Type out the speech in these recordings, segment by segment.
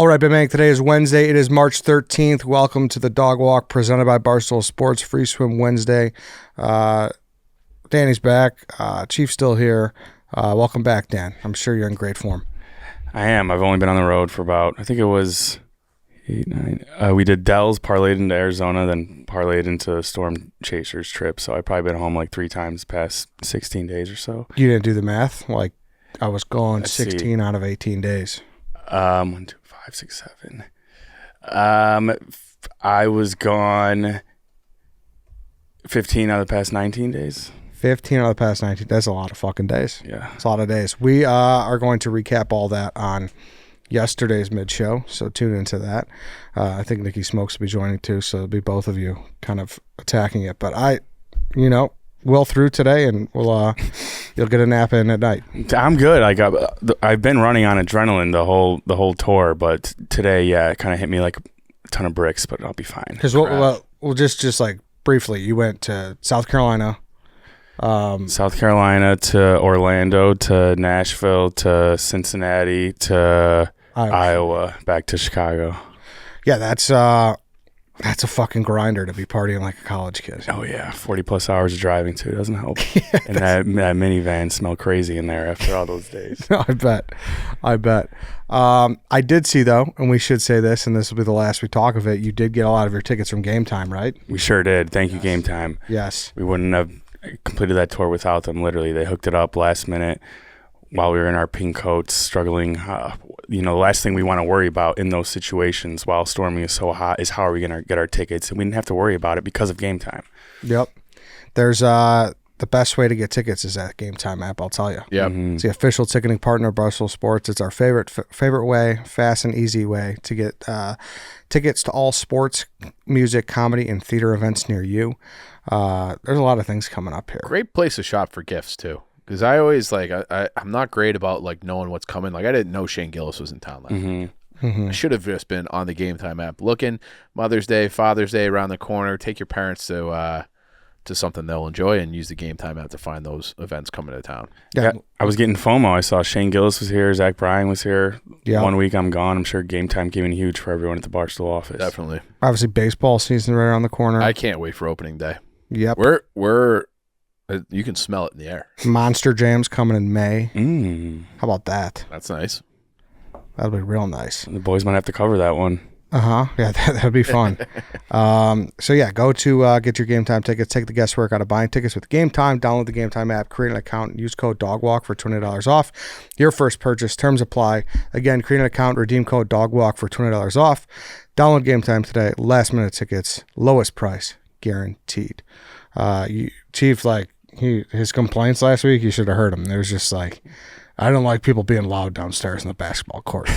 All right, Big Bang. Today is Wednesday. It is March 13th. Welcome to the Dog Walk presented by Barstool Sports. Free Swim Wednesday. Danny's back. Chief's still here. Welcome back, Dan. I'm sure you're in great form. I am. I've only been on the road for about, I think it was 8, 9. We did Dells, parlayed into Arizona, then parlayed into Storm Chasers trip. So I've probably been home like 3 times the past 16 days or so. You didn't do the math? Like, I was gone Let's 16 out of 18 days. 1, 2, 5, 6, 7. I was gone 15 out of the past 19 days. 15 out of the past 19. That's a lot of fucking days. Yeah. It's a lot of days. We are going to recap all that on yesterday's mid-show, so tune into that. I think Nikki Smokes will be joining too, so it'll be both of you kind of attacking it. But we'll through today, and we'll you'll get a nap in at night. I'm good. I've been running on adrenaline the whole tour, but today, it kind of hit me like a ton of bricks, but I'll be fine. Because we'll just like briefly, you went to South Carolina. South Carolina to Orlando to Nashville to Cincinnati to Iowa back to Chicago. Yeah, that's a fucking grinder to be partying like a college kid. Oh yeah, 40 plus hours of driving too doesn't help. And that minivan smelled crazy in there after all those days. I bet. I did see though, and we should say this, and this will be the last we talk of it. You did get a lot of your tickets from Game Time, right? We sure did. Thank you, Game Time. Yes. We wouldn't have completed that tour without them. Literally, they hooked it up last minute while we were in our pink coats, struggling. The last thing we want to worry about in those situations while storming is so hot is how are we going to get our tickets, and we didn't have to worry about it because of Game Time. Yep. There's the best way to get tickets is that Game Time app, I'll tell you. Yeah. It's the official ticketing partner of Barstool Sports. It's our favorite way, fast and easy way to get tickets to all sports, music, comedy, and theater events near you. There's a lot of things coming up here. Great place to shop for gifts too, because I always I'm not great about like knowing what's coming. Like I didn't know Shane Gillis was in town last week. I should have just been on the Game Time app looking. Mother's Day, Father's Day around the corner. Take your parents to something they'll enjoy and use the Game Time app to find those events coming to town. Yeah. I was getting FOMO. I saw Shane Gillis was here. Zach Bryan was here. Yeah. 1 week I'm gone. I'm sure Game Time came in huge for everyone at the Barstool office. Definitely. Obviously, baseball season right around the corner. I can't wait for opening day. Yep. We're you can smell it in the air. Monster Jam's coming in May. How about that? That's nice. That'll be real nice. The boys might have to cover that one. Yeah, that'd be fun. So yeah, go to get your Game Time tickets. Take the guesswork out of buying tickets with Game Time. Download the Game Time app, create an account, and use code DOGWALK for $20 off your first purchase. Terms apply. Again, create an account, redeem code DOGWALK for $20 off. Download Game Time today. Last minute tickets, lowest price guaranteed. Chief, his complaints last week, you should have heard him. There was just like, I don't like people being loud downstairs in the basketball court.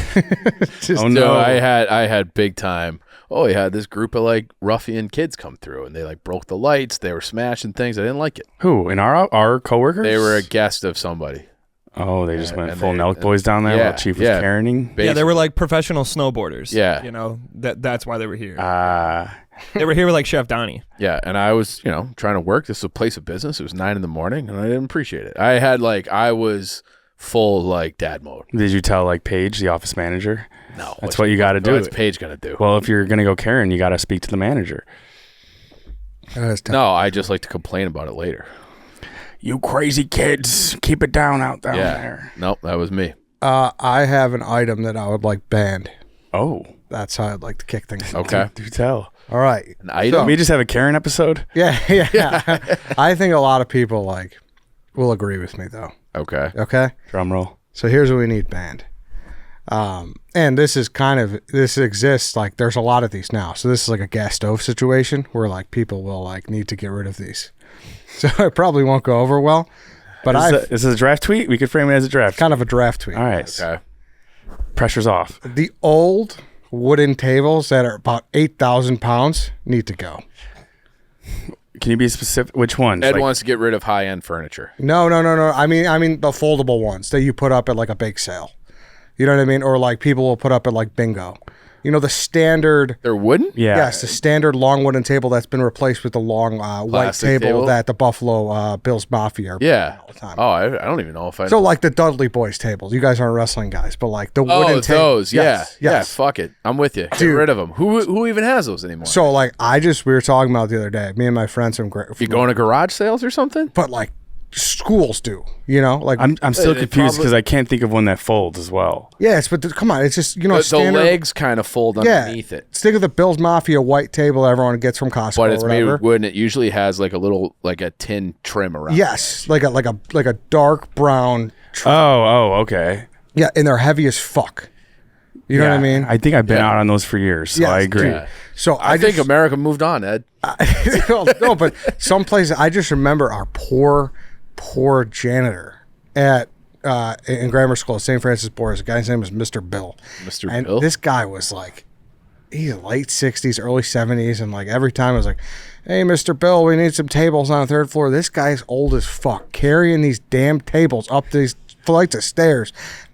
No, I had big time. Oh, he had this group of like ruffian kids come through, and they like broke the lights. They were smashing things. I didn't like it. Who? In our coworkers? They were a guest of somebody. Oh, they just went full Nelk boys down there while Chief was carrying? Yeah, they were like professional snowboarders. Yeah. That's why they were here. They were here with like Chef Donnie. Yeah, and I was, trying to work. This is a place of business. It was 9 a.m, and I didn't appreciate it. I was full like dad mode. Did you tell like Paige, the office manager? No. That's what you got to do. What's Paige got to do? Well, if you're going to go Karen, you got to speak to the manager. No, I just like to complain about it later. You crazy kids, keep it down out there. Nope, that was me. I have an item that I would like banned. Oh. That's how I'd like to kick things. Okay. Do tell. All right. An item? We just have a Karen episode? Yeah. I think a lot of people will agree with me though. Okay. Drum roll. So here's what we need banned. And this exists, like there's a lot of these now. So this is like a gas stove situation where like people will like need to get rid of these. So it probably won't go over well. But is this a draft tweet? We could frame it as a draft. Kind of a draft tweet. All right. Okay. Pressure's off. The old wooden tables that are about 8,000 pounds need to go. Can you be specific? Which ones? Ed wants to get rid of high-end furniture. No. I mean the foldable ones that you put up at like a bake sale. You know what I mean? Or like people will put up at like bingo. You know, the standard. They're wooden? Yeah. Yes, the standard long wooden table that's been replaced with the long white Plastic table that the Buffalo Bills Mafia are Yeah. all the time. Oh, I don't even know if I. So like the Dudley Boys tables. You guys aren't wrestling guys, but like the wooden tables. Those. Yes, Yeah. yes. Fuck it. I'm with you. Get Dude. rid of them. Who even has those anymore? So like we were talking about the other day, me and my friends from you going to garage sales or something? but like schools do, you know, like I'm still They confused probably- because I can't think of one that folds as well. yes, but come on, it's just The standard. legs kind of fold underneath it. Stick with the Bills Mafia white table that everyone gets from Costco But it's or made whatever. with wood, and it usually has like a tin trim around. Yes, like a dark brown. Okay. Yeah, and they're heavy as fuck. You know what I mean? I think I've been out on those for years, so Yes, I agree. dude. So I think America moved on, Ed. no, but some places I just remember our poor janitor at in grammar school at St. Francis Boys. The guy's name was Mr. Bill. Mr. And Bill? this guy was like, he's late 60s, early 70s, and like every time I was like, "Hey, Mr. Bill, we need some tables on the third floor." This guy's old as fuck, carrying these damn tables up these flights of stairs.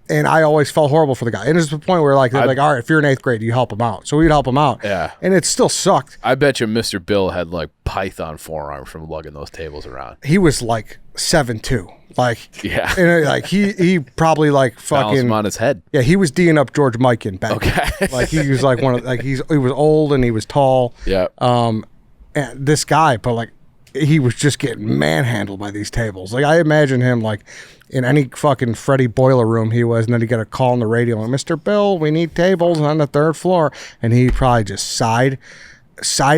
And I always felt horrible for the guy. And it's the point where like they're like, all right, if you're in 8th grade, you help him out. So we'd help him out. Yeah. And it still sucked. I bet you Mr. Bill had like python forearms from lugging those tables around. He was like 7'2". Like Yeah. and like he probably like Balanced fucking him on his head. yeah, he was D'ing up George Mikan back. Okay. Like he was like one of like he was old and he was tall. Yeah. And this guy, but like he was just getting manhandled by these tables. Like I imagine him like in any fucking Freddie boiler room he was, and then he got a call on the radio like, "Mr. Bill, we need tables on the third floor," and he probably just sighed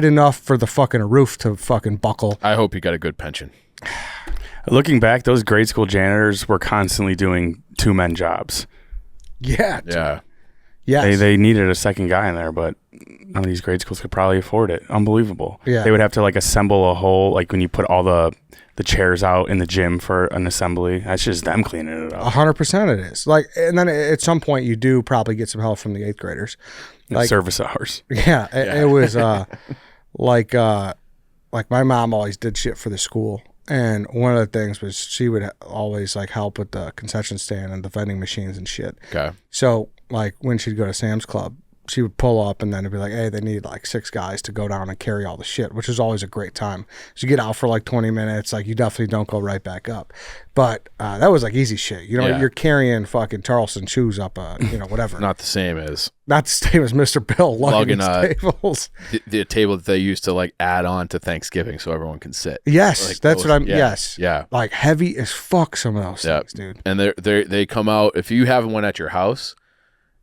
enough for the fucking roof to fucking buckle. I hope he got a good pension. Looking back, those grade school janitors were constantly doing 2-man jobs. Yeah. Yeah. Yes. They needed a second guy in there, but none of these grade schools could probably afford it. Unbelievable. Yeah. They would have to like assemble a whole, like when you put all the chairs out in the gym for an assembly. That's just them cleaning it up. 100% it is. Like, and then at some point you do probably get some help from the 8th graders. Like, Service hours. yeah, it was like my mom always did shit for the school. And one of the things was she would always like help with the concession stand and the vending machines and shit. Okay. So like when she'd go to Sam's Club, she would pull up and then it'd be like, "Hey, they need like 6 guys to go down and carry all the shit," which is always a great time. So you get out for like 20 minutes, like you definitely don't go right back up. But that was like easy shit. You know, Yeah. you're carrying fucking Charleston shoes up, whatever. Not the same as Not the same as Mr. Bill lugging Lugging, these tables. the table that they used to like add on to Thanksgiving so everyone can sit. Yes, Like that's those- what I'm. yeah, Yes, yeah. like heavy as fuck. Some of those Yeah. things, dude. And they come out, if you have one at your house,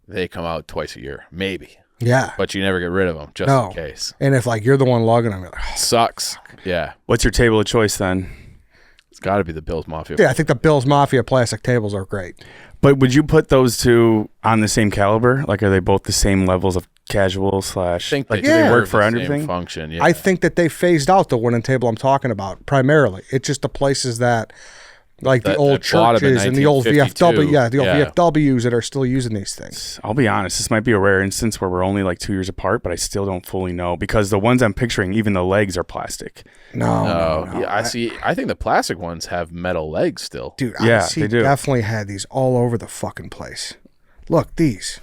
they come out twice a year, maybe. Yeah, But you never get rid of them just No. in case. and if like you're the one lugging them, you're like, Sucks. Yeah. What's your table of choice then? It's got to be the Bills Mafia. yeah, I think the Bills Mafia plastic tables are great. But would you put those two on the same caliber? Like, are they both the same levels of casual slash? think Like, they do they Yeah. work serve for the same everything? function. Yeah. I think that they phased out the wooden table I'm talking about primarily. It's just the places that, like the That old bought 'em in churches and the old 1952. VFW, the old Yeah. VFWs that are still using these things. I'll be honest, this might be a rare instance where we're only like 2 years apart, but I still don't fully know because the ones I'm picturing, even the legs are plastic. No, Yeah, I see. I think the plastic ones have metal legs still. dude. Yeah, I see they do. definitely had these all over the fucking place. Look, these.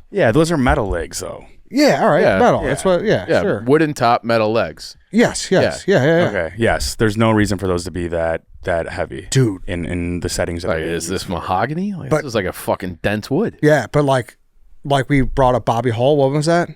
Yeah, those are metal legs though. Yeah, all right, Yeah, metal. yeah. That's what. Yeah, Yeah, sure. wooden top, metal legs. Yes, yeah. Okay, yes. There's no reason for those to be that heavy, Dude. In the settings. That Like, they is use. this mahogany? Like, But- this is like a fucking dense wood. Yeah, but like we brought up Bobby Hall. What was that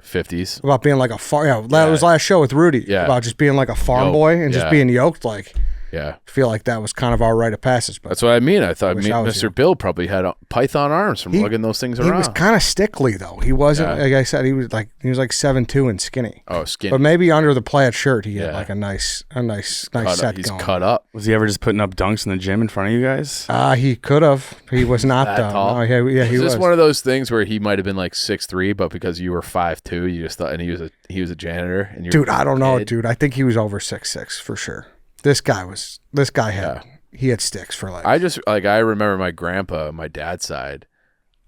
50s. about being like a farm? Yeah, that was last show with Rudy. Yeah. About just being like a farm Yoked, boy and just yeah. being yoked. Like, Yeah. I feel like that was kind of our rite of passage. But That's what I mean. I thought wish I was Mr. you. Bill probably had python arms from lugging those things he around. was kind of stickly though. He wasn't Yeah. like I said. He was like 7'2" and skinny. Oh, skin. But maybe under the plaid shirt, he had Yeah. like a nice cut set up. He's going. cut up. Was he ever just putting up dunks in the gym in front of you guys? He could have. He was not That though. tall? No, yeah, he Is was. this one of those things where he might have been like 6'3", but because you were 5'2", you just thought, and he was a janitor, and you Dude, I don't know, kid? dude. I think he was over 6'6" for sure. This guy had he had sticks for like. I remember my grandpa, my dad's side.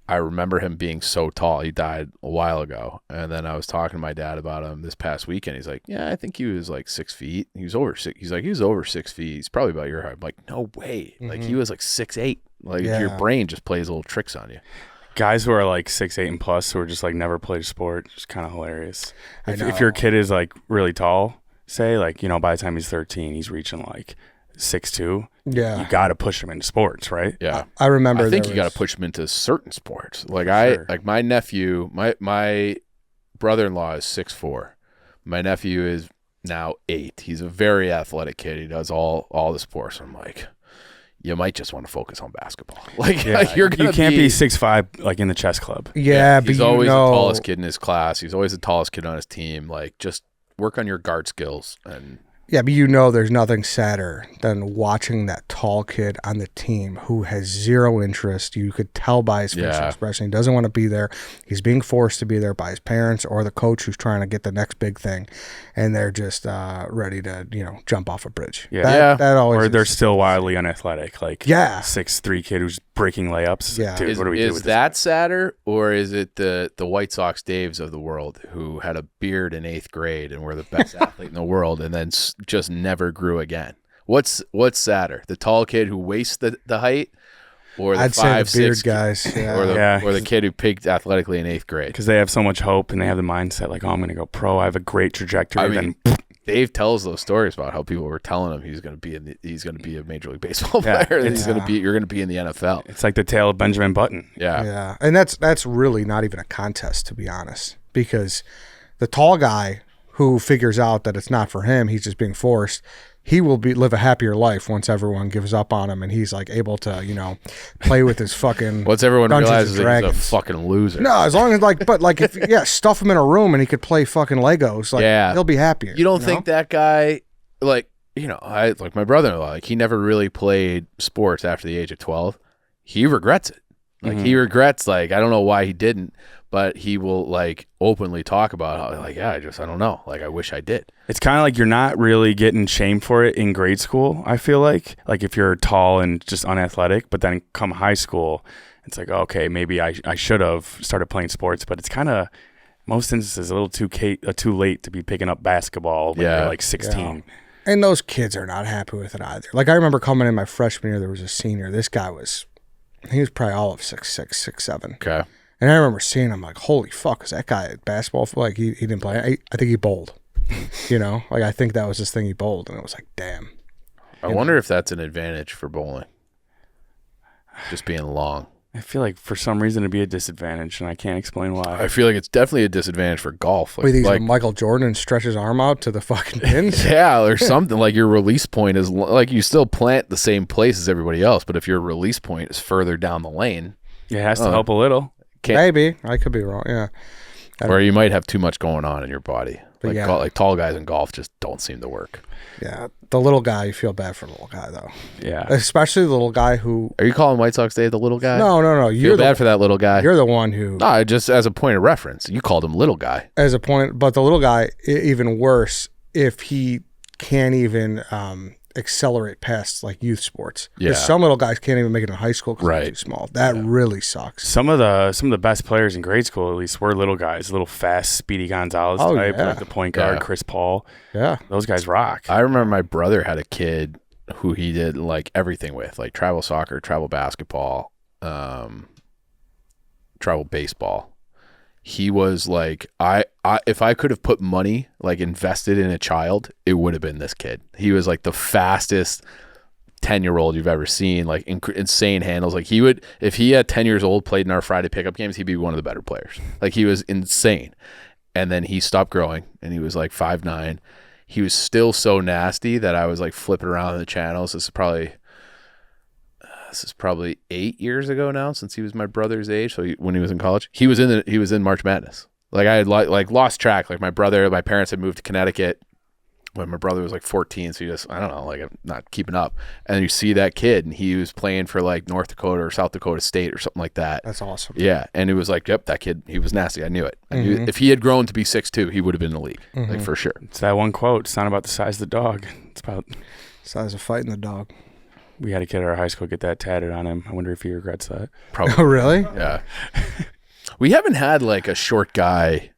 I remember him being so tall. He died a while ago, and then I was talking to my dad about him this past weekend. He's like, "Yeah, I think he was like 6 feet. He was over 6. He's like, he was over 6 feet. He's probably about your height." I'm like, "No way! Like he was like 6'8". Like Yeah. your brain just plays little tricks on you. Guys who are like 6'8" and plus who are just like never played a sport, just kind of hilarious. I know. If your kid is like really tall, say like, by the time he's 13, he's reaching like 6'2". Yeah. You got to push him into sports, right? Yeah. I remember. I think you got to push him into certain sports. Like like my nephew, my brother-in-law is 6'4". My nephew is now 8. He's a very athletic kid. He does all the sports. I'm like, you might just want to focus on basketball. Like, Yeah. you can't be 6'5" like in the chess club. Yeah, but he's always the tallest kid in his class. He's always the tallest kid on his team. Like, just work on your guard skills. And yeah, but there's nothing sadder than watching that tall kid on the team who has zero interest. You could tell by his facial expression he doesn't want to be there. He's being forced to be there by his parents or the coach who's trying to get the next big thing, and they're just ready to jump off a bridge. Yeah, that always. Or they're still wildly unathletic, like 6'3" kid who's breaking layups. Yeah. Dude, what do we do with is that sadder, or is it the White Sox Daves of the world who had a beard in 8th grade and were the best athlete in the world and then just never grew again? What's sadder, the tall kid who wastes the height, or the I'd 5'6" say the beard guys, or the kid who peaked athletically in 8th grade? Because they have so much hope and they have the mindset like, oh, I'm going to go pro. I have a great trajectory. I mean, Dave tells those stories about how people were telling him he's going to be a Major League Baseball player. You're going to be in the NFL. It's like the tale of Benjamin Button. Yeah, and that's really not even a contest, to be honest, because the tall guy who figures out that it's not for him, he's just being forced. He will live a happier life once everyone gives up on him and he's like able to, play with his fucking. Once everyone Dungeons realizes and that he's a Dragons. fucking loser. No, as long as if stuff him in a room and he could play fucking Legos, he'll be happier. You don't think that guy, I like my brother-in-law, like he never really played sports after the age of 12. He regrets it. Like he regrets, I don't know why he didn't, but he will openly talk about how I don't know. Like I wish I did. It's kind of like you're not really getting shamed for it in grade school, I feel like if you're tall and just unathletic, but then come high school, it's like, okay, maybe I should have started playing sports, but it's kind of, most instances, a little too late to be picking up basketball when you're 16. Yeah. And those kids are not happy with it either. Like I remember coming in my freshman year, there was a senior. This guy was probably all of 6'6", 6'7". Okay. And I remember seeing him like, holy fuck, is that guy at basketball? He didn't play. I think he bowled. I think that was his thing. He bowled, and it was like, damn. I wonder if that's an advantage for bowling. Just being long. I feel like for some reason it'd be a disadvantage, and I can't explain why. I feel like it's definitely a disadvantage for golf. Wait, like Michael Jordan stretch his arm out to the fucking pins? Yeah, or something. Like your release point is you still plant the same place as everybody else, but if your release point is further down the lane, it has to help a little. Maybe I could be wrong. Yeah, or you might have too much going on in your body. But Tall guys in golf just don't seem to work. Yeah, the little guy, you feel bad for the little guy though. Yeah, especially the little guy who. Are you calling White Sox Dave the little guy? No. You're bad for that little guy. You're the one who. No, just as a point of reference, you called him little guy. As a point, but the little guy, even worse if he can't even accelerate past youth sports. Yeah, some little guys can't even make it in high school because they're too small. That really sucks. Some of the best players in grade school, at least, were little guys, little fast, Speedy Gonzalez type, like the point guard, Chris Paul. Yeah, those guys rock. I remember my brother had a kid who he did everything with, travel soccer, travel basketball, travel baseball. He was if I could have put money invested in a child, it would have been this kid. He was the fastest 10-year-old you've ever seen, insane handles. He would, if he at 10 years old played in our Friday pickup games, he'd be one of the better players. He was insane. And then he stopped growing and he was 5'9". He was still so nasty that I was flipping around the channels. This is probably 8 years ago now, since he was my brother's age. So when he was in college, he was in March Madness. I had lost track. My parents had moved to Connecticut when my brother was 14. So I don't know, I'm not keeping up. And you see that kid, and he was playing for North Dakota or South Dakota State or something like that. That's awesome. Yeah, and it was yep, that kid, he was nasty. I knew it. I knew if he had grown to be 6'2", he would have been in the league, for sure. It's that one quote. It's not about the size of the dog. It's about the size of fighting the dog. We had a kid at our high school get that tatted on him. I wonder if he regrets that. Probably. Oh, really? Yeah. We haven't had a short guy,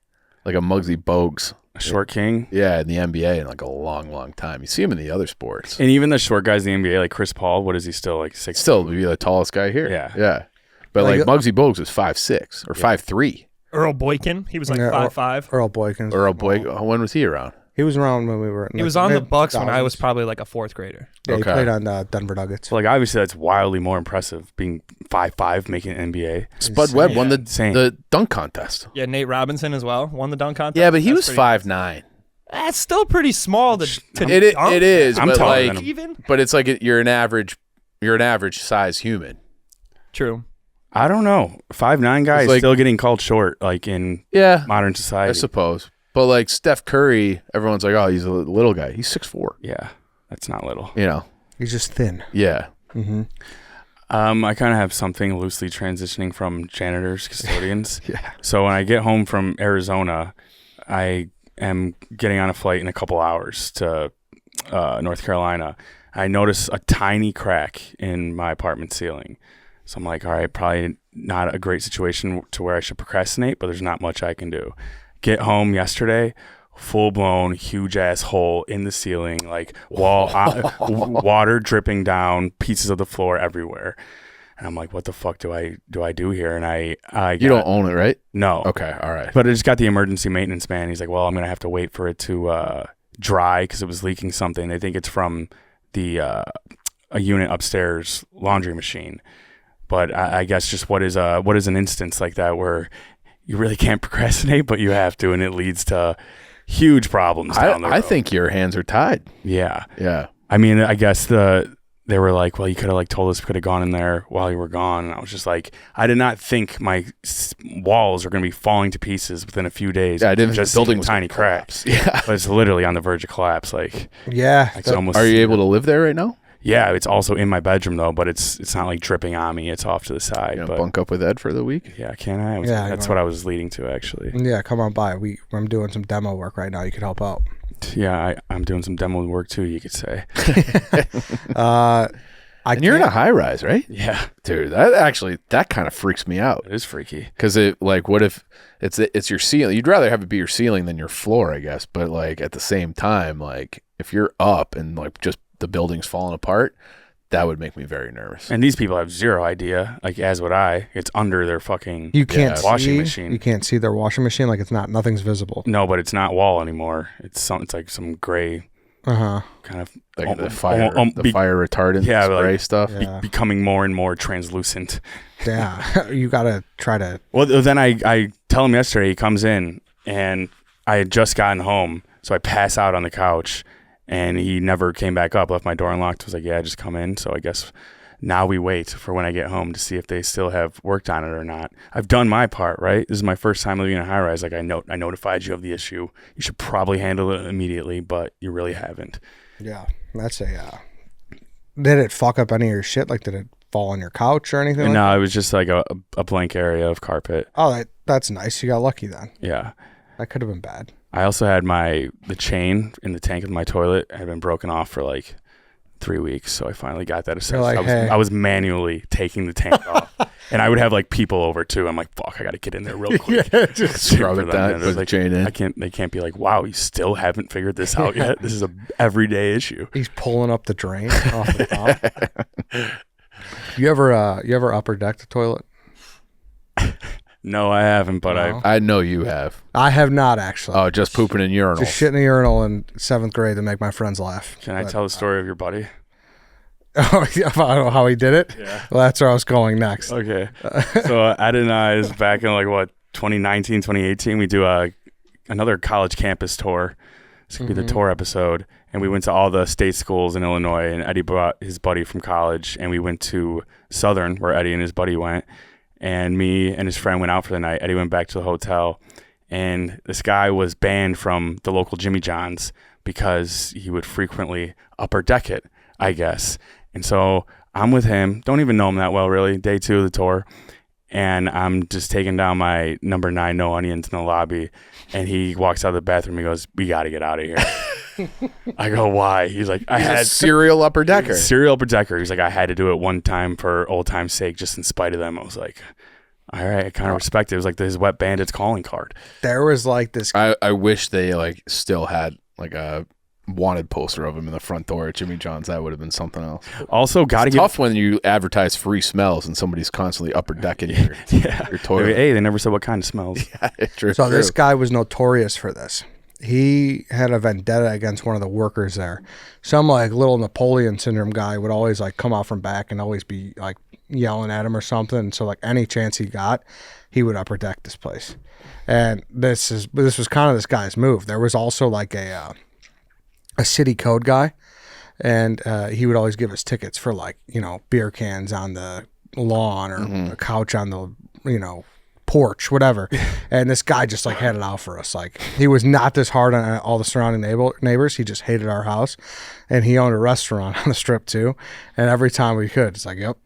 a Muggsy Bogues. A short king? Yeah, in the NBA in a long, long time. You see him in the other sports. And even the short guys in the NBA, Chris Paul, what is he still, 6'? Still be the tallest guy here. Yeah. Yeah. But like Muggsy Bogues was 5'6" or 5'3". Earl Boykin, he was like 5'5". Earl Boykin. Earl Boykin. When was he around? He was around when we were. He was on the Bucks when I was probably like a 4th grader. Yeah, he played on Denver Nuggets. So like obviously that's wildly more impressive being 5'5", making an NBA. Spud Webb won the dunk contest. Yeah, Nate Robinson as well won the dunk contest. Yeah, but he was 5'9". That's still pretty small to dunk. It is. I'm but taller like, than him. But it's like you're an average size human. True. I don't know. 5'9" guy is still getting called short, like in modern society. I suppose. But like Steph Curry, everyone's like, oh, he's a little guy. He's 6'4". Yeah, that's not little. You know, he's just thin. Yeah. Mm-hmm. I kind of have something loosely transitioning from janitors, custodians. Yeah. So when I get home from Arizona, I am getting on a flight in a couple hours to North Carolina. I notice a tiny crack in my apartment ceiling. So I'm like, all right, probably not a great situation to where I should procrastinate, but there's not much I can do. Get home yesterday, full-blown huge-ass hole in the ceiling, like water dripping down, pieces of the floor everywhere. And I'm like, what the fuck do I do here? And I you don't own it, right? No. Okay, all right. But I just got the emergency maintenance man. He's like, well, I'm going to have to wait for it to dry because it was leaking something. They think it's from the a unit upstairs laundry machine. But I guess just what is an instance like that where you really can't procrastinate, but you have to, and it leads to huge problems down the road. I think your hands are tied. Yeah. Yeah. I mean, I guess they were like, well, you could have like told us we could have gone in there while you were gone. And I was just like, I did not think my walls are going to be falling to pieces within a few days. Yeah, I didn't just think the building was tiny cracks. Yeah. But it's literally on the verge of collapse. Like, yeah. It's almost. Are you able to live there right now? Yeah, it's also in my bedroom though, but it's not like dripping on me. It's off to the side. You bunk up with Ed for the week? Yeah, can I? That's what I was leading to actually. Yeah, come on by. I'm doing some demo work right now. You could help out. Yeah, I'm doing some demo work too, you could say. And you're in a high rise, right? Yeah. Dude, that kind of freaks me out. It is freaky. Because what if it's your ceiling? You'd rather have it be your ceiling than your floor, I guess. But like at the same time, like if you're up and like just the building's falling apart, that would make me very nervous. And these people have zero idea, like as would I. It's under their fucking washing machine. You can't see their washing machine, like nothing's visible. No, but it's not wall anymore. It's like some gray kind of like the fire retardant spray stuff. Becoming more and more translucent. Yeah. You gotta try to. Well, then I tell him yesterday, he comes in and I had just gotten home, so I pass out on the couch. And he never came back up, left my door unlocked. Was like, yeah, just come in. So I guess now we wait for when I get home to see if they still have worked on it or not. I've done my part, right? This is my first time living in a high rise. Like I notified you of the issue. You should probably handle it immediately, but you really haven't. Yeah, that's did it fuck up any of your shit? Like did it fall on your couch or anything? No, it was just like a blank area of carpet. Oh, that's nice. You got lucky then. Yeah. That could have been bad. I also had the chain in the tank of my toilet had been broken off for like 3 weeks, so I finally got that assessed. Like, I was manually taking the tank off, and I would have like people over too. I'm like, fuck, I got to get in there real quick. Just scrub it down with the chain in. They can't be like, wow, you still haven't figured this out yet. This is a everyday issue. He's pulling up the drain off the top. You ever upper deck the toilet? No, I haven't, but No. I know you have. I have not actually. Oh, just pooping in urinals. Just shitting in a urinal in 7th grade to make my friends laugh. Can I tell the story of your buddy? Oh, about how he did it? Yeah. Well, that's where I was going next. Okay. So Ed and I is back in 2019, 2018. We do another college campus tour. It's going to be the tour episode. And we went to all the state schools in Illinois, and Eddie brought his buddy from college, and we went to Southern, where Eddie and his buddy went. And me and his friend went out for the night. Eddie went back to the hotel, and this guy was banned from the local Jimmy John's because he would frequently upper deck it, I guess. And so I'm with him. Don't even know him that well, really. Day 2 of the tour. And I'm just taking down my number 9 no onions in the lobby. And he walks out of the bathroom. He goes, we got to get out of here. I go, why? He's like, I had serial upper decker. Serial upper decker. He's like, I had to do it one time for old time's sake, just in spite of them. I was like, all right, I kind of respect it. It was like his Wet Bandits calling card. There was like this. I wish they like still had like a wanted poster of him in the front door at Jimmy John's, that would have been something else. Also, got to It's give tough when you advertise free smells and somebody's constantly upper decking your toilet. Hey, they never said what kind of smells. Yeah, true. So this guy was notorious for this. He had a vendetta against one of the workers there. Some like little Napoleon syndrome guy would always like come out from back and always be like yelling at him or something. So like any chance he got, he would upper deck this place. And this was kind of this guy's move. There was also like a city code guy, and he would always give us tickets for like, you know, beer cans on the lawn or a couch on the, you know, porch, whatever. And this guy just like had it out for us. Like he was not this hard on all the surrounding neighbors. He just hated our house, and he owned a restaurant on the strip too. And every time we could, it's like, yep,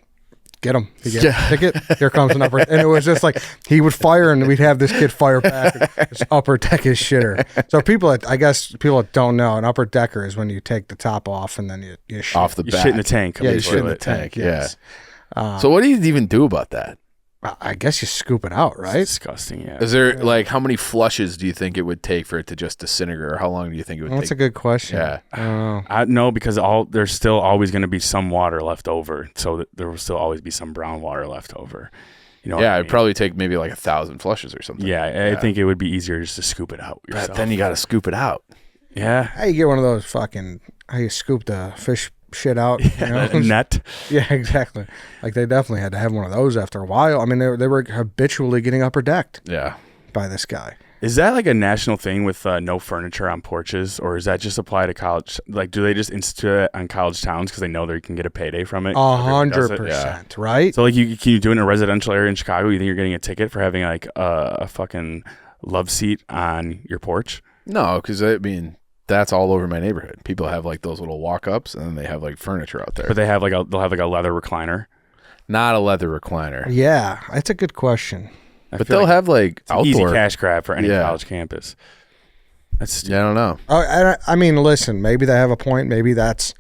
get him. He gets a ticket. Here comes an upper. And it was just like he would fire, and we'd have this kid fire back. Just upper deck his shitter. So people that don't know, an upper decker is when you take the top off and then you shit. Off the You back. shit in the tank. Yeah, you shit in the tank. Yes. Yeah. So what do you even do about that? I guess you scoop it out, right? It's disgusting, yeah. Is there like how many flushes do you think it would take for it to just disintegrate, or how long do you think it would That's a take? good question. Yeah. I don't know. No, because there's still always going to be some water left over, so there will still always be some brown water left over. You know? Yeah, it'd probably take maybe like 1,000 flushes or something. Yeah, I think it would be easier just to scoop it out yourself. But then you got to scoop it out. Yeah. How you get one of those fucking? How you scoop the fish shit out? You know? A net. Yeah, exactly. Like they definitely had to have one of those after a while. I mean, they were habitually getting upper decked Yeah. by this guy. Is that like a national thing with no furniture on porches, or is that just apply to college? Like, do they just institute it on college towns because they know they can get a payday from it? 100%, right? So, like, can you do it in a residential area in Chicago? You think you're getting a ticket for having like a fucking love seat on your porch? No, because I mean that's all over my neighborhood. People have like those little walk-ups, and then they have like furniture out there. But they'll have like a leather recliner. Not a leather recliner. Yeah, that's a good question. I But feel they'll like have like it's an easy outdoor. cash grab for any Yeah. college campus. That's Yeah, I don't know. I mean, listen, maybe they have a point. Maybe that's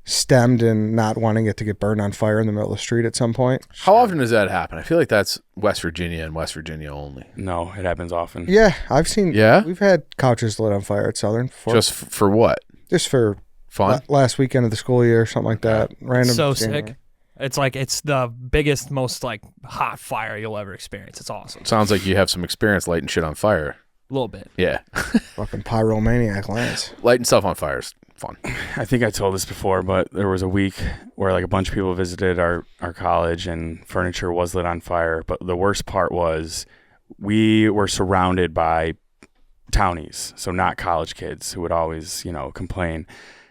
stemmed in not wanting it to get burned on fire in the middle of the street at some point. How often does that happen? I feel like that's West Virginia and West Virginia only. No, it happens often. Yeah, I've seen. Yeah? we've had couches lit on fire at Southern before. Just for what? Just for Fun? last weekend of the school year, something like that. Random. So January. sick. It's like it's the biggest, most like hot fire you'll ever experience. It's awesome. Sounds like you have some experience lighting shit on fire. A little bit. Yeah. Fucking pyromaniac Lance. Lighting stuff on fire is fun. I think I told this before, but there was a week where like a bunch of people visited our college and furniture was lit on fire. But the worst part was we were surrounded by townies, so not college kids who would always, complain.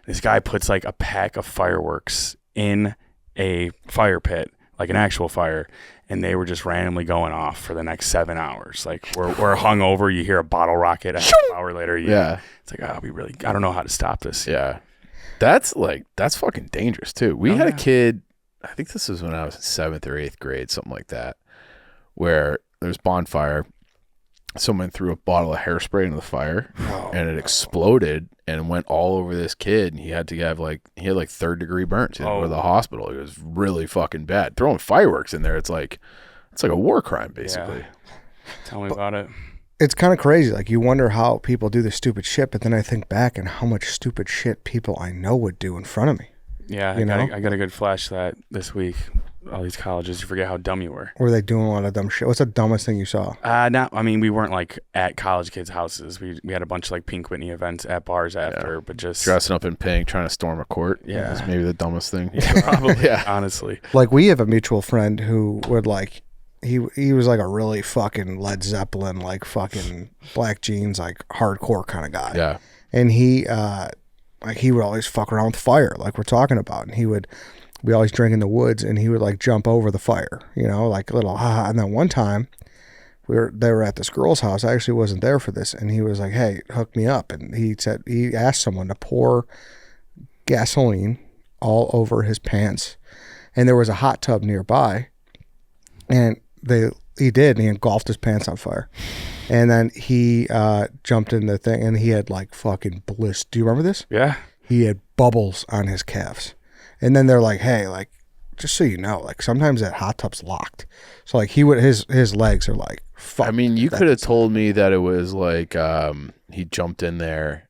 This guy puts like a pack of fireworks in a fire pit, like an actual fire, and they were just randomly going off for the next 7 hours. Like we're hung over, you hear a bottle rocket, a half hour later, Yeah. it's like, I don't know how to stop this. Yeah. That's fucking dangerous too. We had a kid, I think this was when I was in 7th or 8th grade, something like that, where there's bonfire. Someone threw a bottle of hairspray into the fire and it exploded and went all over this kid, and he had 3rd-degree burns. He had to go to the hospital. It was really fucking bad. Throwing fireworks in there, it's like a war crime basically. Yeah. Tell me about it. It's kind of crazy. Like you wonder how people do this stupid shit, but then I think back and how much stupid shit people I know would do in front of me. Yeah, I got a good flash of that this week. All these colleges, you forget how dumb you were. Were they doing a lot of dumb shit? What's the dumbest thing you saw? We weren't like at college kids' houses. We had a bunch of like Pink Whitney events at bars after, but just Dressing up in pink, trying to storm a court. Yeah. Is maybe the dumbest thing. probably, Yeah. honestly. Like we have a mutual friend who would like, he was like a really fucking Led Zeppelin, like fucking black jeans, like hardcore kind of guy. Yeah. And he would always fuck around with fire, like we're talking about. And we always drink in the woods, and he would like jump over the fire, like a little ha. And then one time they were at this girl's house. I actually wasn't there for this. And he was like, hey, hook me up. And he asked someone to pour gasoline all over his pants. And there was a hot tub nearby, and he did, and he engulfed his pants on fire. And then he jumped in the thing, and he had like fucking bliss. Do you remember this? Yeah. He had bubbles on his calves. And then they're like, hey, like, just so you know, like sometimes that hot tub's locked. So like his legs are like, fuck. I mean, you could have told me that it was like he jumped in there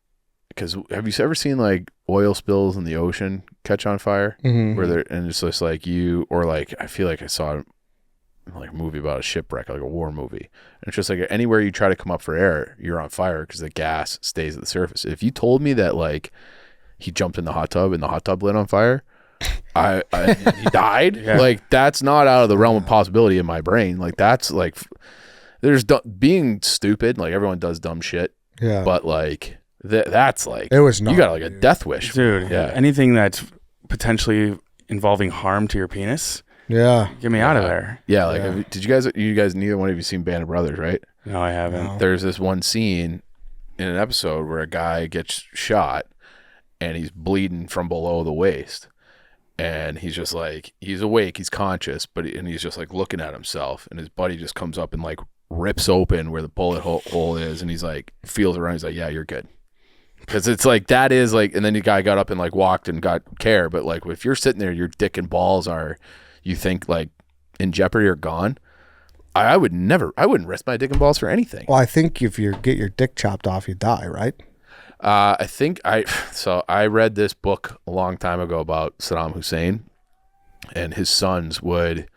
because have you ever seen like oil spills in the ocean catch on fire? Mhm. Where they're, and it's just like or like, I feel like I saw like a movie about a shipwreck, like a war movie. And it's just like anywhere you try to come up for air, you're on fire because the gas stays at the surface. If you told me that like he jumped in the hot tub and the hot tub lit on fire, he died. Yeah. Like that's not out of the realm of possibility in my brain. Like that's like there's being stupid. Like everyone does dumb shit, Yeah. but like that's like It was you not, got like a death wish, Dude, Yeah. anything that's potentially involving harm to your penis, Yeah. get me out of there. Yeah, like Yeah. did you guys neither one of you seen Band of Brothers, right? No, I haven't. No. There's this one scene in an episode where a guy gets shot and he's bleeding from below the waist. And he's just like, he's awake, he's conscious, and he's just like looking at himself. And his buddy just comes up and like rips open where the bullet hole is. And he's like, feels around. He's like, yeah, you're good. Because it's like, that is like, and then the guy got up and like walked and got care. But like, if you're sitting there, your dick and balls are, you think like in jeopardy or gone. I wouldn't risk my dick and balls for anything. Well, I think if you get your dick chopped off, you die, right? I read this book a long time ago about Saddam Hussein, and his sons would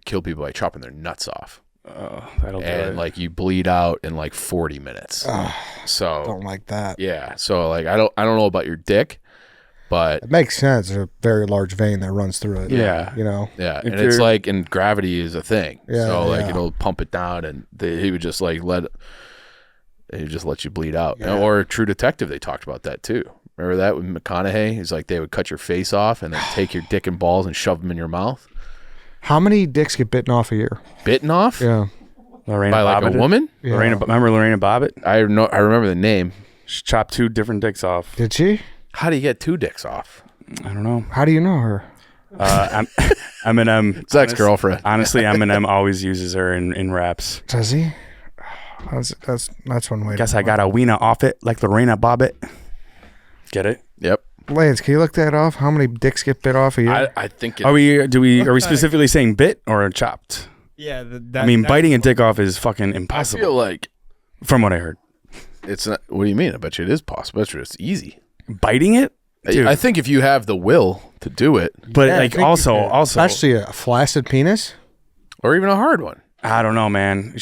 kill people by chopping their nuts off, That'll do and it. like you bleed out in like 40 minutes. So Don't like that. yeah, so like I don't know about your dick, but It makes sense. There's a very large vein that runs through it. Yeah. You know? yeah, If and it's you're- like, and gravity is a thing. Yeah, So like yeah. it'll pump it down, and he would just like he would just let you bleed out. Yeah. Or True Detective, they talked about that too. Remember that with McConaughey? He's like, they would cut your face off and then take your dick and balls and shove them in your mouth. How many dicks get bitten off a year? Bitten off? Yeah. Lorena By like Bobbitt. a woman? Yeah. Remember Lorena Bobbitt? I remember the name. She chopped 2 different dicks off. Did she? How do you get 2 dicks off? I don't know. How do you know her? Eminem. It's ex-girlfriend. Honestly, Eminem always uses her in raps. Does he? That's one way. Guess I got a wiener off it like Lorena Bobbitt. Get it? Yep. Lance, can you look that off? How many dicks get bit off a year? I think Are we specifically saying bit or chopped? Yeah, I mean, biting a dick off is fucking I impossible. feel like From what I heard, it's not. What do you mean? I bet you it is possible. I bet you it's easy. biting it, dude. I think if you have the will to do it, but Yeah, I like think you also, could. Especially a flaccid penis. or even a hard one. I don't know, man.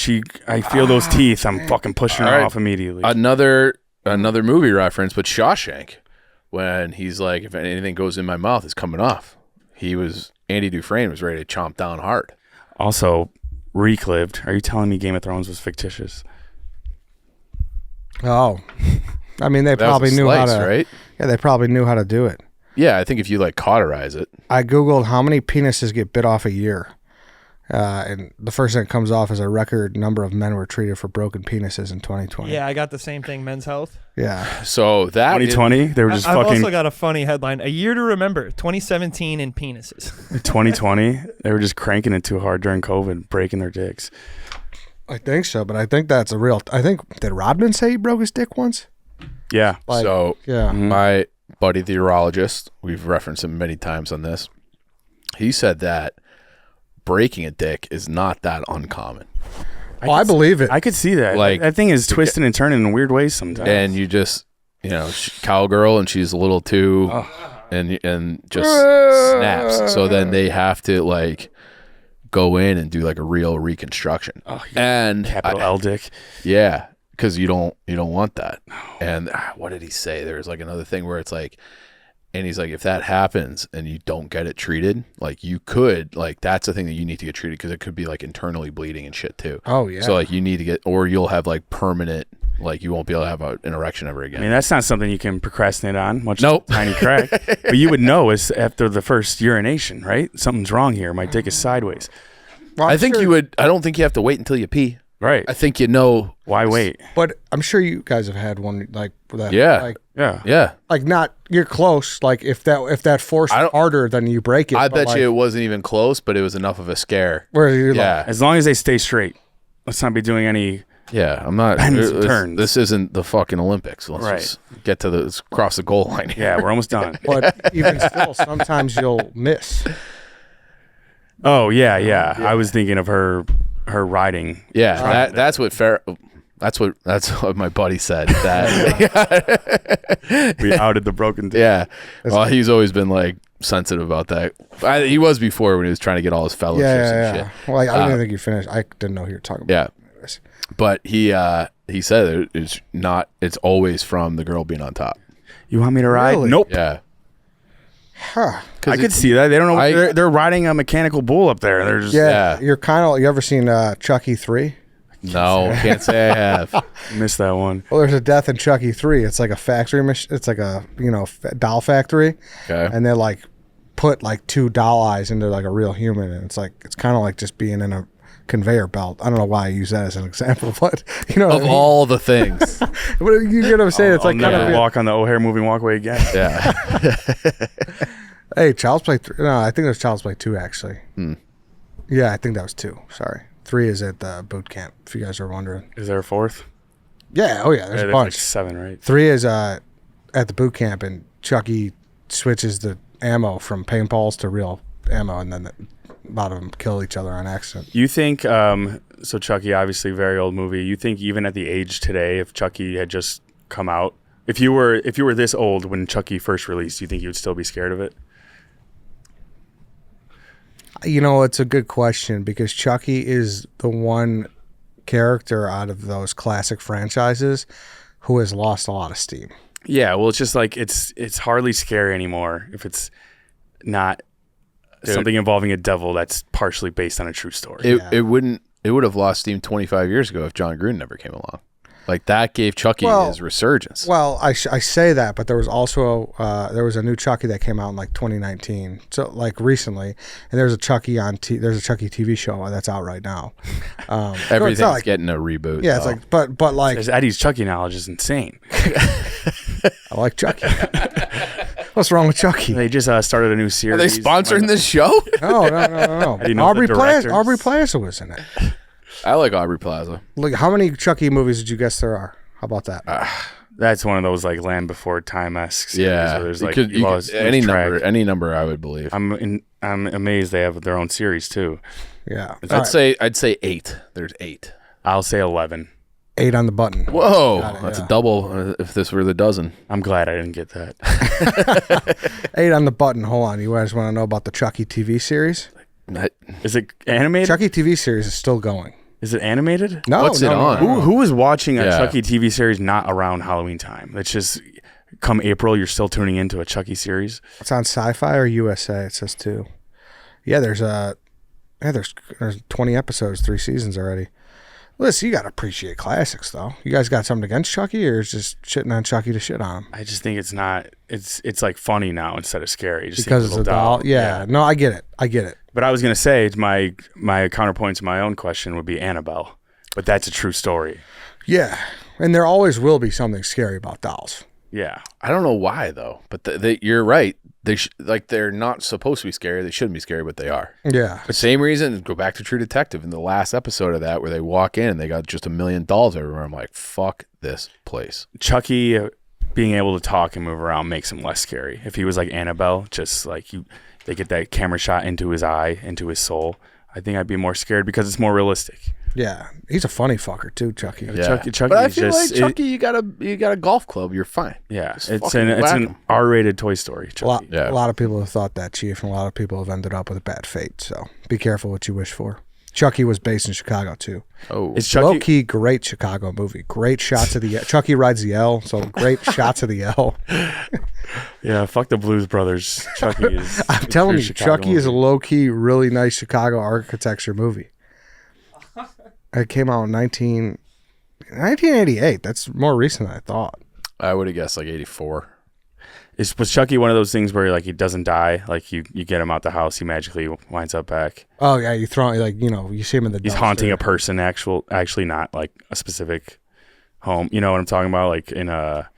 I feel those teeth. I'm fucking pushing her All right. off immediately. Another movie reference, but Shawshank, when he's like, if anything goes in my mouth, it's coming off. Andy Dufresne was ready to chomp down hard. Also, reclived. Are you telling me Game of Thrones was fictitious? Oh. I mean, they That was probably a knew slice, how to. right? Yeah, they probably knew how to do it. Yeah, I think if you like cauterize it, I Googled how many penises get bit off a year. And the first thing that comes off is a record number of men were treated for broken penises in 2020. Yeah, I got the same thing. Men's Health. Yeah. so that 2020, they were just I've fucking. also got a funny headline: a year to remember. 2017 in penises. 2020, they were just cranking it too hard during COVID, breaking their dicks. I think so, but I think that's a real. Did Rodman say he broke his dick once? Yeah. Like, so yeah. my buddy, the urologist, we've referenced him many times on this. He said that breaking a dick is not that uncommon, I believe it. I could see that. Like- That thing is twisting and turning in weird ways sometimes. and you just cowgirl, and she's a little too, and just snaps. So then they have to like go in and do like a real reconstruction. And Capital L dick. yeah, because you don't want that. And what did he say? There's like another thing where it's like, and he's like, if that happens and you don't get it treated, like you could, like that's the thing that you need to get treated, because it could be like internally bleeding and shit too. Oh, yeah. So like you need to get, or you'll have like permanent, like you won't be able to have an erection ever I again. mean, that's not something you can procrastinate on. Much Nope. tiny crack. But you would know is after the first urination, right? Something's wrong here. My dick is sideways. Well, I I'm think sure- you would. I don't think you have to wait until you pee. Right. I think you know. Why wait? But I'm sure you guys have had one like that. Yeah. Like, Yeah. Yeah, like not you're close. Like if that force I don't- harder, then you break it. I but, bet like, you it wasn't even close, but it was enough of a scare. Where you're Yeah, As long as they stay straight. Let's not be doing any. yeah. I'm not. Bends and turns. This isn't the fucking Olympics. Let's Right. just get to let's cross the goal line here. Yeah, we're almost done. but even still, sometimes you'll miss. Oh, yeah. I was thinking of her riding. Yeah, that's what That's what my buddy said. That We outed the broken thing. yeah. Well, he's always been like sensitive about that. He was before when he was trying to get all his fellowships and shit. Well, I didn't think you finished. I didn't know who you were talking about. Yeah. Anyways. But he said it's not. It's always from the girl being on top. You want me to ride? Really? Nope. Yeah. Huh. I could see that. They don't know. They're riding a mechanical bull up there. They're just Yeah. You're kind of. You ever seen Chucky 3? No, can't say I have. missed that one. Well, there's a death in Chucky 3. It's like a factory. It's like a doll factory. Okay. And they like put like 2 doll eyes into like a real human, and it's kind of like just being in a conveyor belt. I don't know why I use that as an example, but Of all the things. But you get what I'm saying? It's I'll like kind never of walk on the O'Hare moving walkway again. Yeah. Hey, Child's Play 3. No, I think it was Child's Play 2 actually. Yeah, I think that was 2. Sorry, 3 is at the boot camp. If you guys are wondering. Is there a fourth? Yeah. Oh yeah. There's a There's bunch. like 7, right? 3 is at the boot camp, and Chucky switches the ammo from paintballs to real ammo, and then a lot of them kill each other on accident. You think? So Chucky, obviously, very old movie. You think even at the age today, if Chucky had just come out, if you were this old when Chucky first released, do you think you would still be scared of it? It's a good question because Chucky is the one character out of those classic franchises who has lost a lot of steam. Yeah, well, it's just like it's hardly scary anymore if it's not something involving a devil that's partially based on a true story. It would have lost steam 25 years ago if John Gruden never came along. Like that gave Chucky his resurgence. Well, I say that, but there was also a new Chucky that came out in like 2019, so like recently, and there's a Chucky there's a Chucky TV show that's out right now. Everything's getting a reboot. Yeah, it's like but like Eddie's Chucky knowledge is insane. I like Chucky. What's wrong with Chucky? They just started a new series. Are they sponsoring this show? No. Eddie knows the directors. Aubrey Plaza was in it. I like Aubrey Plaza. Look, how many Chucky movies did you guess there are? How about that? That's one of those like Land Before Time-esque series. Yeah, Where there's you like could any number I would believe. I'm amazed they have their own series too. Yeah, I'd say 8. There's 8. I'll say 11. 8 on the button. Whoa, Got it, that's yeah. a double. If this were the dozen, I'm glad I didn't get that. 8 on the button. Hold on, you guys want to know about the Chucky TV series? Is it animated? Chucky TV series is still going. Is it animated? No, What's it on? Who is watching a Yeah. Chucky TV series not around Halloween time? It's just come April, you're still tuning into a Chucky series. It's on Sci-Fi or USA. It says 2. Yeah, there's 20 episodes, 3 seasons already. Listen, you got to appreciate classics, though. You guys got something against Chucky, or is just shitting on Chucky to shit on him? I just think it's not. It's like funny now instead of scary. It just Because seems it's a a little doll. Yeah. No, I get it. But I was gonna say my counterpoint to my own question would be Annabelle, but that's a true story. Yeah, and there always will be something scary about dolls. Yeah, I don't know why though. But you're right. They're not supposed to be scary. They shouldn't be scary, but they are. Yeah. The same reason. Go back to True Detective in the last episode of that, where they walk in and they got just 1 million dolls everywhere. I'm like, fuck this place. Chucky being able to talk and move around makes him less scary. If he was like Annabelle, just like they get that camera shot into his eye, into his soul, I think I'd be more scared because it's more realistic. Yeah. He's a funny fucker too, Chucky. Yeah. Chucky but I is feel just like Chucky, you got a golf club. You're fine. yeah, Just it's fucking whack an 'em. R-rated Toy Story. A lot, Chucky. Yeah. a lot of people have thought that, Chief, and a lot of people have ended up with a bad fate. So be careful what you wish for. Chucky was based in Chicago too. Oh, Is Chucky? Low key, great Chicago movie. Great shots of the Chucky rides the L, so great shots of the L. Yeah, fuck the Blues Brothers. Chucky is. I'm telling you, Chucky is a low key, really nice Chicago architecture movie. It came out in 1988. That's more recent than I thought. I would have guessed like 84. Was Chucky one of those things where like he doesn't die? Like you get him out the house, he magically winds up back. Oh yeah, you throw you see him in the. He's dumpster. haunting a person, actually not like a specific home. You know what I'm talking about? Like in a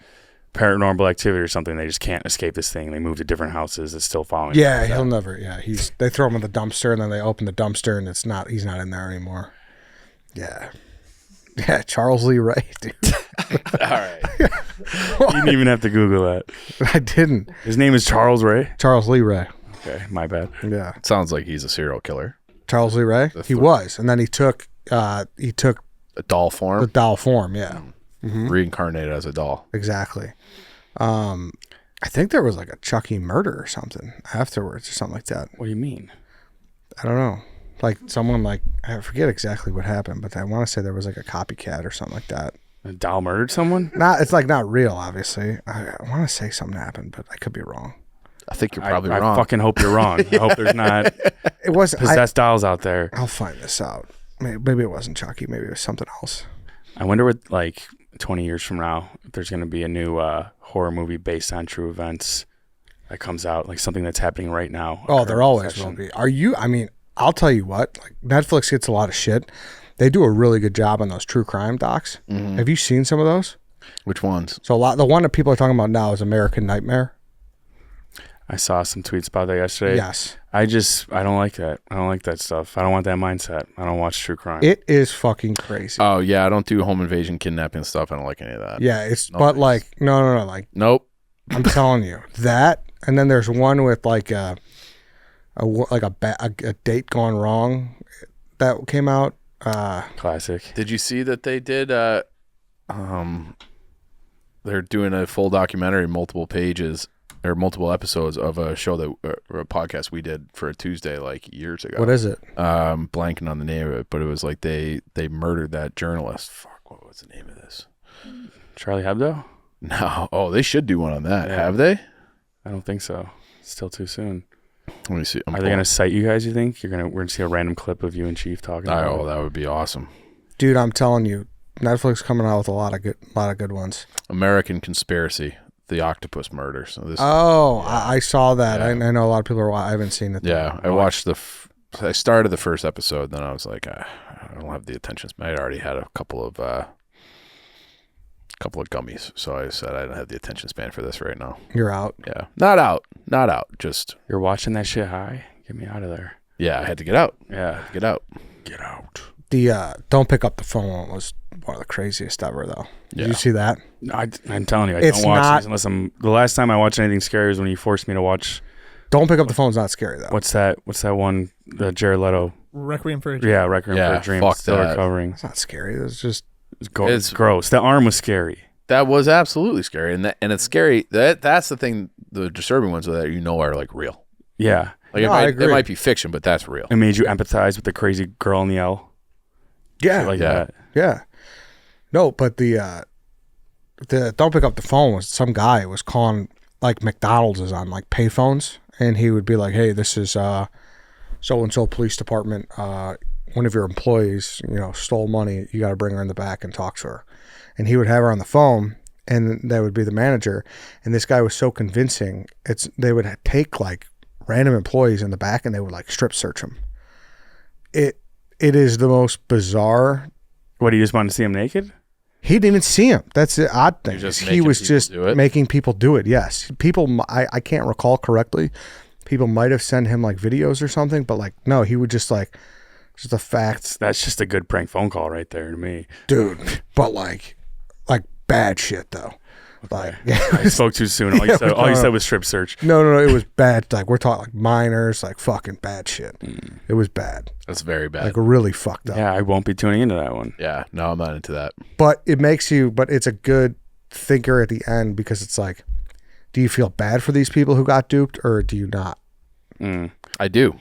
Paranormal Activity or something, they just can't escape this thing. They move to different houses. It's still following. Yeah, he'll never. Yeah, they throw him in the dumpster and then they open the dumpster and he's not in there anymore. Yeah. Yeah, Charles Lee Ray, dude. All right. You didn't even have to Google that. I didn't. His name is Charles Ray. Charles Lee Ray. Okay, my bad. Yeah. Sounds like he's a serial killer. Charles Lee Ray? He was. And then he took A doll form. The doll form, yeah. Reincarnated as a doll. Exactly. I think there was like a Chucky murder or something afterwards or something like that. What do you mean? I don't know. Like someone like, I forget exactly what happened, but I want to say there was like a copycat or something like that. A doll murdered someone? It's like not real, obviously. I want to say something happened, but I could be wrong. I think you're probably I wrong. fucking hope you're wrong. I hope there's not It wasn't. possessed dolls out there. I'll find this out. Maybe it wasn't Chucky. Maybe it was something else. I wonder what, like, 20 years from now, if there's going to be a new horror movie based on true events that comes out, like something that's happening right now. Oh, there always will be. I'll tell you what, like Netflix gets a lot of shit. They do a really good job on those true crime docs. Mm-hmm. Have you seen some of those? Which ones? So the one that people are talking about now is American Nightmare. I saw some tweets about that yesterday. Yes. I don't like that. I don't like that stuff. I don't want that mindset. I don't watch true crime. It is fucking crazy. Oh yeah, I don't do home invasion, kidnapping stuff. I don't like any of that. Yeah, it's No, but nice. like no, like Nope. I'm telling you that, and then there's one with like a date gone wrong that came out. Classic. Did you see that they did? They're doing a full documentary, multiple pages or multiple episodes of a show that or a podcast we did for a Tuesday like years ago. What is it? Blanking on the name of it, but it was like they murdered that journalist. Fuck, what was the name of this? Charlie Hebdo? No. Oh, they should do one on that. Yeah. Have they? I don't think so. It's still too soon. Let me see. Are they going to cite you guys, you think? We're going to see a random clip of you and Chief talking about Oh, it? that would be awesome. Dude, I'm telling you, Netflix coming out with a lot of good ones. American Conspiracy, the octopus murder. So this. I saw that. Yeah. I know a lot of people I haven't seen it. Yeah, I watched I started the first episode, then I was like, I don't have the attention span. I already had a couple of gummies, so I said I don't have the attention span for this right now. You're out. Yeah, not out. Just You're watching that shit high? Get me out of there. yeah, I had to get out. Yeah. Get out. Get out. The don't pick up the phone one was one of the craziest ever, though. Did Yeah. you see that? I'm telling you, I It's don't watch not- these unless the last time I watched anything scary was when you forced me to watch, Don't pick up the phone's not scary though. what's that one, the Jared Leto, Requiem for a Dream. yeah, Requiem for Yeah, a Dream, fuck still that. recovering. It's not scary. It's just It's gross. The arm was scary. That was absolutely scary, and it's scary. That's the thing. The disturbing ones that are like real. Yeah. Like No, I it agree. might be fiction, but that's real. It made you empathize with the crazy girl in the L. yeah, Shit like Yeah. that. yeah. No, but the don't pick up the phone was some guy was calling like McDonald's is on like payphones, and he would be like, "Hey, this is so and so police department. One of your employees, stole money. You got to bring her in the back and talk to her." And he would have her on the phone, and that would be the manager. And this guy was so convincing. They would take like random employees in the back, and they would like strip search them. It is the most bizarre. What, do you just want to see him naked? He didn't even see him. That's the odd thing. You're just He making was people just do it? making people do it. Yes, people. I can't recall correctly. People might have sent him like videos or something, but like no, he would just like just a fact, That's just a good prank phone call right there to me. dude. But like bad shit though. Like I spoke too soon. All you said was strip search. no, it was bad. Like we're talking like minors, like fucking bad shit. It was bad, That's very bad. like really fucked up. Yeah, I won't be tuning into that one. Yeah, no, I'm not into that. But it makes you. But it's a good thinker at the end because it's like, do you feel bad for these people who got duped or do you not? I do.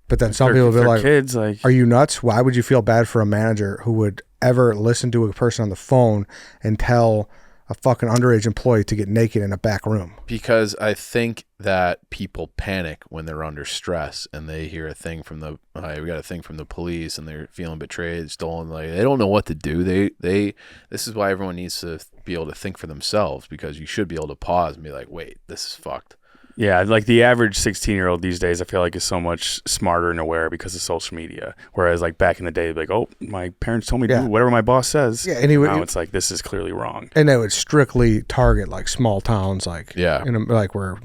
But then some For- people will be for like, kids, like, are you nuts? Why would you feel bad for a manager who would ever listen to a person on the phone and tell a fucking underage employee to get naked in a back room? Because I think that people panic when they're under stress and they hear a thing from we got a thing from the police and they're feeling betrayed, stolen. Like they don't know what to do. This is why everyone needs to be able to think for themselves, because you should be able to pause and be like, wait, this is fucked. yeah, like the average 16-year-old these days, I feel like is so much smarter and aware because of social media. Whereas like back in the day, like, oh, my parents told me to Yeah. do whatever my boss says. Yeah, and he would, Now it's like, this is clearly wrong. and they would strictly target like small towns, like Yeah. like where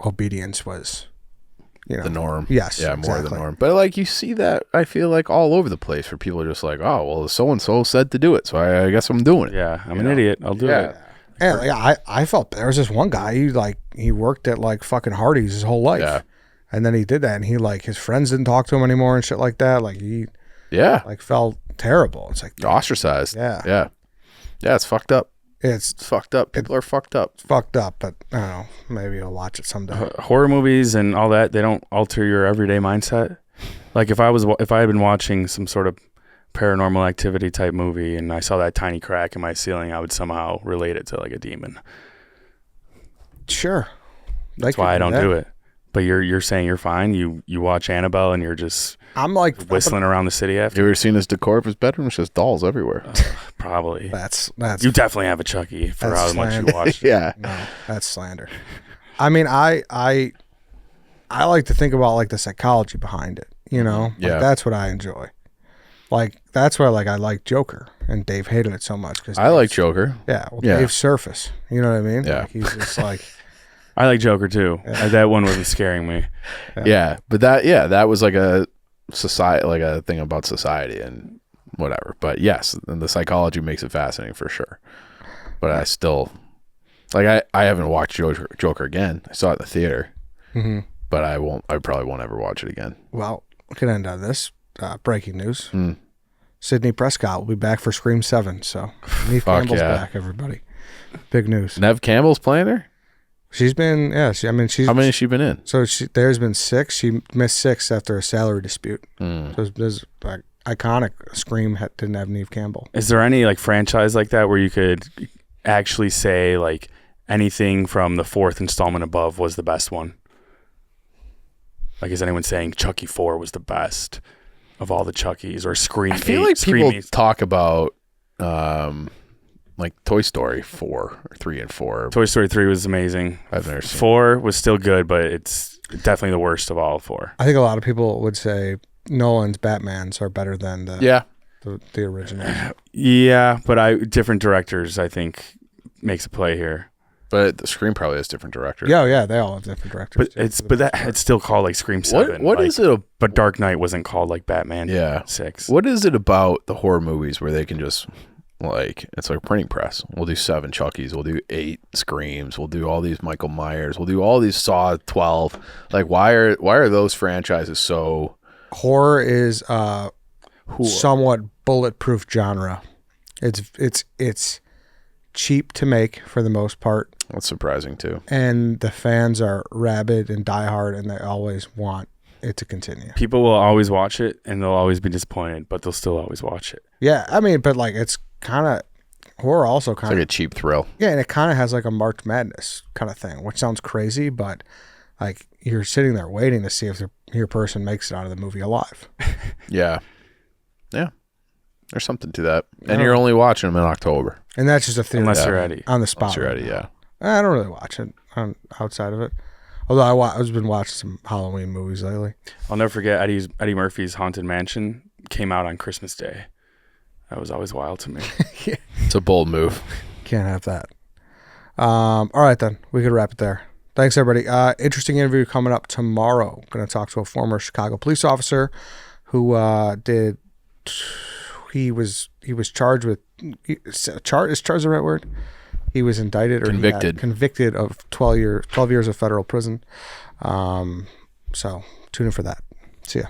obedience was, The norm. Yes, Yeah, more exactly. the norm. But like you see that, I feel like all over the place where people are just like, oh, well, so-and-so said to do it, so I guess I'm doing it. Yeah, I'm an idiot. I'll do it. And like, I felt there was this one guy. He worked at like fucking Hardee's his whole life, Yeah. and then he did that, and he like his friends didn't talk to him anymore and shit like that. Like he Yeah. like felt terrible. It's like ostracized. Yeah. It's fucked up. it's Fucked up. People are fucked up. fucked up, but I don't know. Maybe I'll watch it someday. Horror movies and all that, they don't alter your everyday mindset. Like if I had been watching some sort of paranormal activity type movie and I saw that tiny crack in my ceiling, I would somehow relate it to like a demon. Sure. That's why I don't do it. But you're saying you're fine. You watch Annabelle and you're just I'm like whistling around the city after. You ever seen his decor of his bedroom? It's just dolls everywhere. Probably. That's You definitely have a Chucky for That's how much you slander. watched. Yeah. No, that's slander. I mean, I like to think about like the psychology behind it. You know, like, Yeah. that's what I enjoy. Like that's why I like Joker, and Dave hated it so much because I like Joker. Yeah, well, Yeah. Dave's surface. You know what I mean? Yeah. Like, he's just like I like Joker too. That one wasn't scaring me. Yeah, but that was like a society, like a thing about society and whatever. But yes, and the psychology makes it fascinating for sure. But I still like I haven't watched Joker again. I saw it in the theater, but I probably won't ever watch it again. well, we can end on this breaking news. Sidney Prescott will be back for Scream 7. So Neve Fuck Campbell's yeah. back. Everybody, big news. Nev Campbell's playing her. She's been she's How many has she been in? So there's been 6. She missed 6 after a salary dispute. So there's like iconic. Scream didn't have Neve Campbell. Is there any like franchise like that where you could actually say like anything from the 4th installment above was the best one? Like, is anyone saying Chucky 4 was the best of all the Chuckies, or Scream 8? I feel like Scream people 8? talk about like Toy Story 4 or 3 and 4. Toy Story 3 was amazing. I've never seen 4 was still good, but it's definitely the worst of all 4. I think a lot of people would say Nolan's Batmans are better than the original. Yeah, but different directors, I think, makes a play here. But the Scream probably has different directors. Yeah, they all have different directors. But it's still called like Scream 7. What like, is it? But Dark Knight wasn't called like Batman 6. What is it about the horror movies where they can just like, it's like a printing press. We'll do 7 Chuckies. We'll do 8 Screams. We'll do all these Michael Myers. We'll do all these Saw 12. Like, why are those franchises so? Horror is somewhat bulletproof genre. It's cheap to make for the most part, That's surprising too. and the fans are rabid and diehard, and they always want it to continue. People will always watch it, and they'll always be disappointed, but they'll still always watch it. Yeah, I mean, but like it's kind of horror also It's kind like of a cheap thrill. yeah, and it kind of has like a March Madness kind of thing, which sounds crazy, but like you're sitting there waiting to see if your person makes it out of the movie alive. Yeah. There's something to that. And you're only watching them in October. And that's just a theory Unless you're Eddie. on the spot. Unless you're ready, yeah. I don't really watch it outside of it. Although I've been watching some Halloween movies lately. I'll never forget Eddie Murphy's Haunted Mansion came out on Christmas Day. That was always wild to me. It's a bold move. Can't have that. All right, then. We could wrap it there. Thanks, everybody. Interesting interview coming up tomorrow. Going to talk to a former Chicago police officer who he was charged with is charged the right word? He was indicted or convicted of 12 years of federal prison. So tune in for that. See ya.